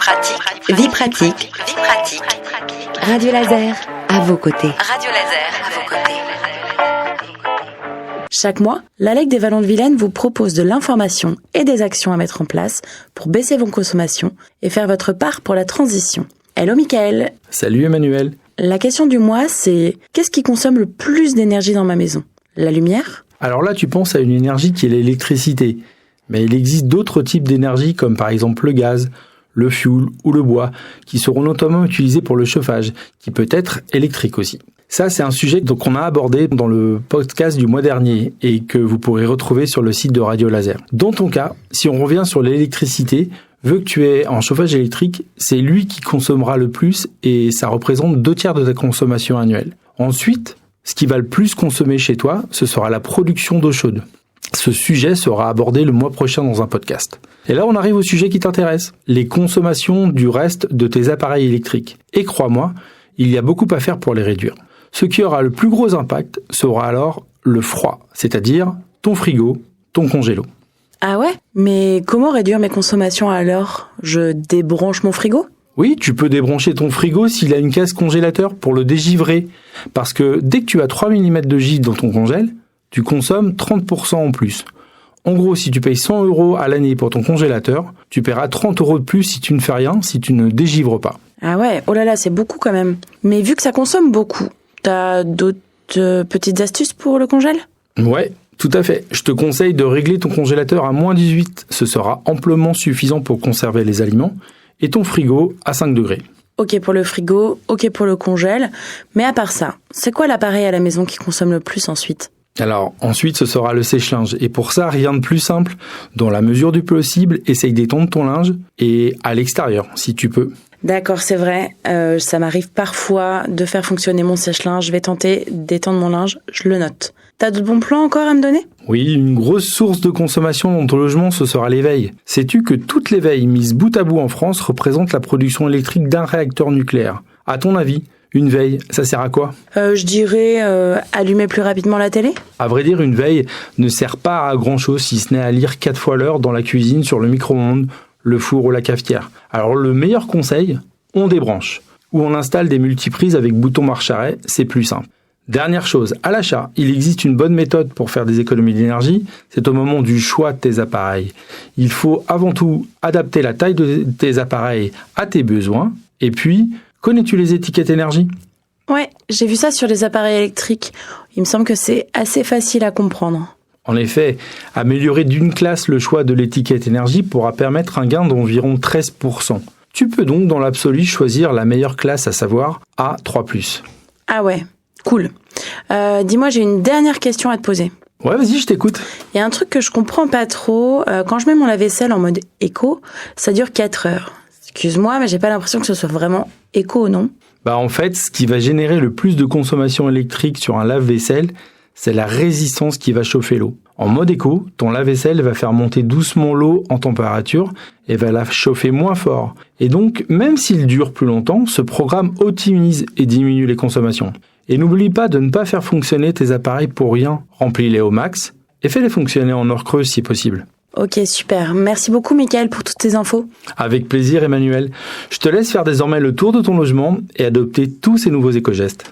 pratique. Vie pratique. Radio Laser, à vos côtés. Chaque mois, la Ligue des Vallons de Vilaine vous propose de l'information et des actions à mettre en place pour baisser vos consommations et faire votre part pour la transition. Hello Mickaël. Salut Emmanuel. La question du mois, c'est qu'est-ce qui consomme le plus d'énergie dans ma maison ? La lumière ? Alors là, tu penses à une énergie qui est l'électricité. Mais il existe d'autres types d'énergie comme par exemple le gaz, le fioul ou le bois qui seront notamment utilisés pour le chauffage, qui peut être électrique aussi. Ça, c'est un sujet qu'on a abordé dans le podcast du mois dernier et que vous pourrez retrouver sur le site de Radio Laser. Dans ton cas, si on revient sur l'électricité, vu que tu es en chauffage électrique, c'est lui qui consommera le plus et ça représente 2/3 de ta consommation annuelle. Ensuite, ce qui va le plus consommer chez toi, ce sera la production d'eau chaude. Ce sujet sera abordé le mois prochain dans un podcast. Et là, on arrive au sujet qui t'intéresse, les consommations du reste de tes appareils électriques. Et crois-moi, il y a beaucoup à faire pour les réduire. Ce qui aura le plus gros impact sera alors le froid, c'est-à-dire ton frigo, ton congélo. Ah ouais ? Mais comment réduire mes consommations alors ? Je débranche mon frigo ? Oui, tu peux débrancher ton frigo s'il a une case congélateur pour le dégivrer. Parce que dès que tu as 3 mm de givre dans ton congèle, tu consommes 30% en plus. En gros, si tu payes 100 € à l'année pour ton congélateur, tu paieras 30 € de plus si tu ne fais rien, si tu ne dégivres pas. Ah ouais, oh là là, c'est beaucoup quand même. Mais vu que ça consomme beaucoup, t'as d'autres petites astuces pour le congèle ? Ouais, tout à fait. Je te conseille de régler ton congélateur à -18. Ce sera amplement suffisant pour conserver les aliments. Et ton frigo à 5 degrés. Ok pour le frigo, ok pour le congèle. Mais à part ça, c'est quoi l'appareil à la maison qui consomme le plus ensuite ? Alors, ensuite, ce sera le sèche-linge. Et pour ça, rien de plus simple. Dans la mesure du possible, essaye d'étendre ton linge et à l'extérieur, si tu peux. D'accord, c'est vrai. Ça m'arrive parfois de faire fonctionner mon sèche-linge. Je vais tenter d'étendre mon linge. Je le note. T'as d'autres bons plans encore à me donner ? Oui, une grosse source de consommation dans ton logement, ce sera l'éveil. Sais-tu que toutes les veilles mises bout à bout en France représentent la production électrique d'un réacteur nucléaire ? À ton avis, une veille, ça sert à quoi ? Je dirais allumer plus rapidement la télé ? À vrai dire, une veille ne sert pas à grand-chose si ce n'est à lire 4 fois l'heure dans la cuisine, sur le micro-ondes, le four ou la cafetière. Alors le meilleur conseil, on débranche. Ou on installe des multiprises avec bouton marche-arrêt, c'est plus simple. Dernière chose, à l'achat, il existe une bonne méthode pour faire des économies d'énergie, c'est au moment du choix de tes appareils. Il faut avant tout adapter la taille de tes appareils à tes besoins, et puis, connais-tu les étiquettes énergie ? Ouais, j'ai vu ça sur les appareils électriques. Il me semble que c'est assez facile à comprendre. En effet, améliorer d'une classe le choix de l'étiquette énergie pourra permettre un gain d'environ 13%. Tu peux donc dans l'absolu choisir la meilleure classe, à savoir A3+. Ah ouais, cool. Dis-moi, j'ai une dernière question à te poser. Ouais, vas-y, je t'écoute. Il y a un truc que je comprends pas trop. Quand je mets mon lave-vaisselle en mode éco, ça dure 4 heures. Excuse-moi, mais j'ai pas l'impression que ce soit vraiment éco, non ? En fait, ce qui va générer le plus de consommation électrique sur un lave-vaisselle, c'est la résistance qui va chauffer l'eau. En mode éco, ton lave-vaisselle va faire monter doucement l'eau en température et va la chauffer moins fort. Et donc, même s'il dure plus longtemps, ce programme optimise et diminue les consommations. Et n'oublie pas de ne pas faire fonctionner tes appareils pour rien. Remplis-les au max et fais-les fonctionner en heure creuse si possible. Ok, super. Merci beaucoup, Mickaël, pour toutes tes infos. Avec plaisir, Emmanuel. Je te laisse faire désormais le tour de ton logement et adopter tous ces nouveaux éco-gestes.